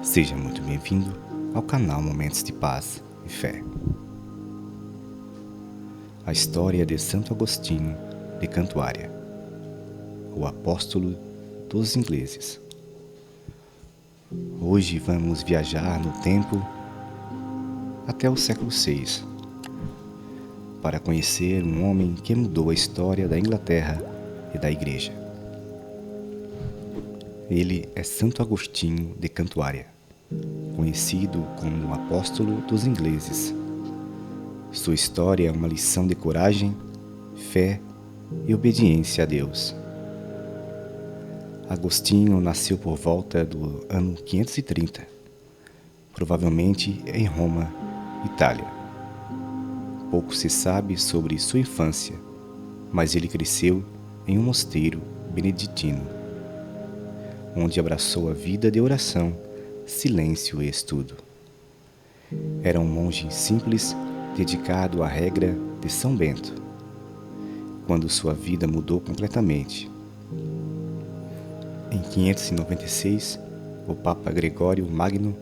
Seja muito bem-vindo ao canal Momentos de Paz e Fé. A história de Santo Agostinho de Cantuária, o apóstolo dos ingleses. Hoje vamos viajar no tempo até o século VI para conhecer um homem que mudou a história da Inglaterra e da Igreja. Ele é Santo Agostinho de Cantuária, conhecido como o apóstolo dos ingleses. Sua história é uma lição de coragem, fé e obediência a Deus. Agostinho nasceu por volta do ano 530, provavelmente em Roma, Itália. Pouco se sabe sobre sua infância, mas ele cresceu em um mosteiro beneditino, onde abraçou a vida de oração, silêncio e estudo. Era um monge simples, dedicado à regra de São Bento, quando sua vida mudou completamente. Em 596, o Papa Gregório Magno,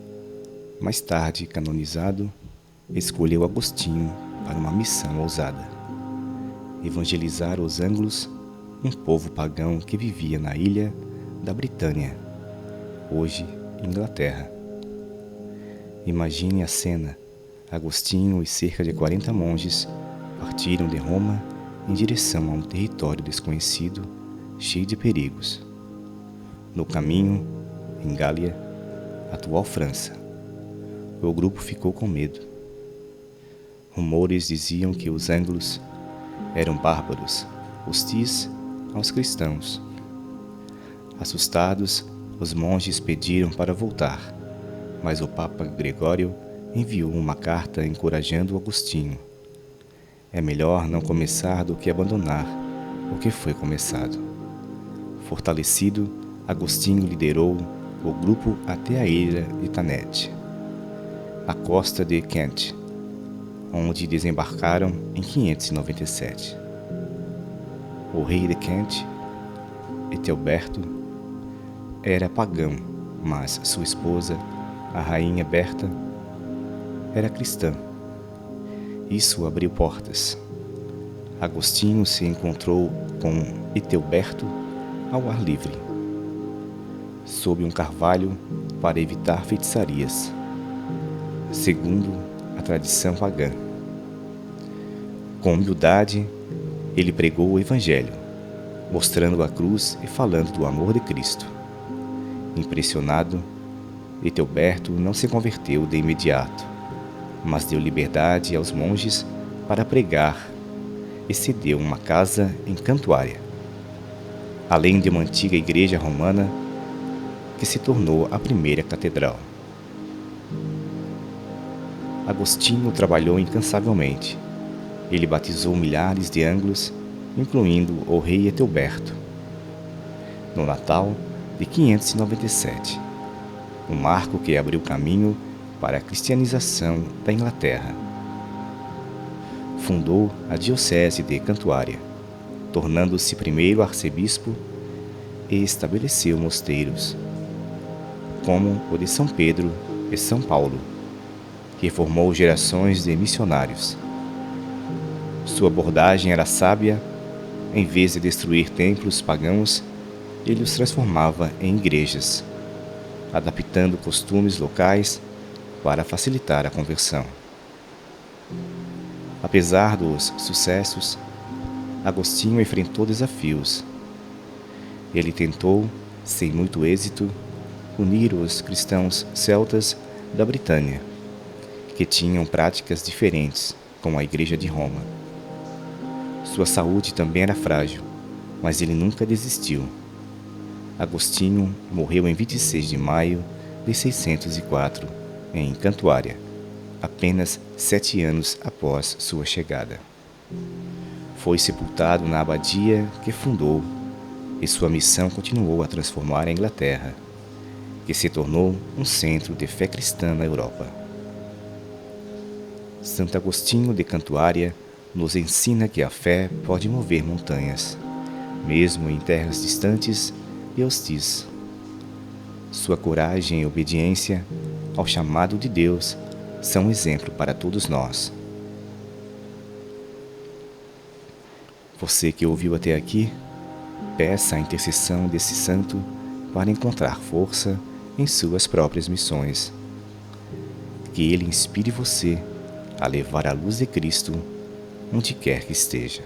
mais tarde canonizado, escolheu Agostinho para uma missão ousada: evangelizar os anglos, um povo pagão que vivia na ilha da Britânia, hoje Inglaterra. Imagine a cena: Agostinho e cerca de 40 monges partiram de Roma em direção a um território desconhecido, cheio de perigos. No caminho, em Gália, atual França, o grupo ficou com medo. Rumores diziam que os anglos eram bárbaros, hostis aos cristãos. Assustados, os monges pediram para voltar, mas o Papa Gregório enviou uma carta encorajando Agostinho. É melhor não começar do que abandonar o que foi começado. Fortalecido, Agostinho liderou o grupo até a ilha de Thanet, à costa de Kent, onde desembarcaram em 597. O rei de Kent, Etelberto, era pagão, mas sua esposa, a rainha Berta, era cristã. Isso abriu portas. Agostinho se encontrou com Etelberto ao ar livre, sob um carvalho, para evitar feitiçarias, segundo a tradição pagã. Com humildade, ele pregou o Evangelho, mostrando a cruz e falando do amor de Cristo. Impressionado, Etelberto não se converteu de imediato, mas deu liberdade aos monges para pregar e cedeu uma casa em Cantuária, além de uma antiga igreja romana que se tornou a primeira catedral. Agostinho trabalhou incansavelmente. Ele batizou milhares de anglos, incluindo o rei Etelberto. No Natal de 597, um marco que abriu caminho para a cristianização da Inglaterra. Fundou a diocese de Cantuária, tornando-se primeiro arcebispo, e estabeleceu mosteiros, como o de São Pedro e São Paulo, que formou gerações de missionários. Sua abordagem era sábia. Em vez de destruir templos pagãos, ele os transformava em igrejas, adaptando costumes locais para facilitar a conversão. Apesar dos sucessos, Agostinho enfrentou desafios. Ele tentou, sem muito êxito, unir os cristãos celtas da Britânia, que tinham práticas diferentes com a Igreja de Roma. Sua saúde também era frágil, mas ele nunca desistiu. Agostinho morreu em 26 de maio de 604, em Cantuária, apenas 7 anos após sua chegada. Foi sepultado na abadia que fundou, e sua missão continuou a transformar a Inglaterra, que se tornou um centro de fé cristã na Europa. Santo Agostinho de Cantuária nos ensina que a fé pode mover montanhas, mesmo em terras distantes e hostis. Sua coragem e obediência ao chamado de Deus são um exemplo para todos nós. Você que ouviu até aqui, peça a intercessão desse santo para encontrar força em suas próprias missões. Que ele inspire você a levar a luz de Cristo onde quer que esteja.